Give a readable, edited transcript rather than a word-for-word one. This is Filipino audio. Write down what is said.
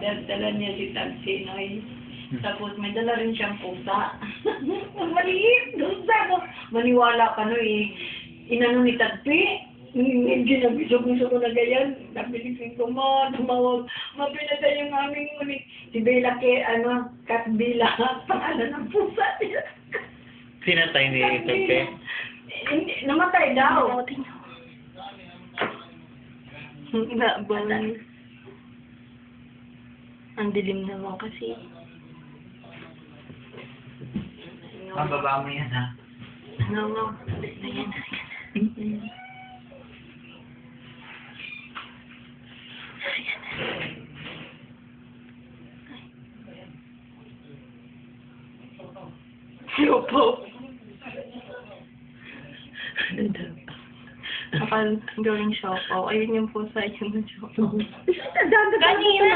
dala niya si Tagsinoy. Tapos may dala rin siyang pusa. Maliit. Doon sa maniwala ka no eh. Inano ni Tagpi. Hindi nabiso-biso ko na ganyan. Nabilisin ko mo, tumawag. Mapinatay yung aming ngunit. Si Bella ke, Kat Bella. Pangalan ng pusa niya. Pinatay ni Tagpi? Hindi, namatay daw. Nabang. Ang dilim naman kasi. Ang baba mo yan, ha? No. Ayan. Yopo. Kapag gawing siopaw, ayun yung pusa yung siopaw. Kanina!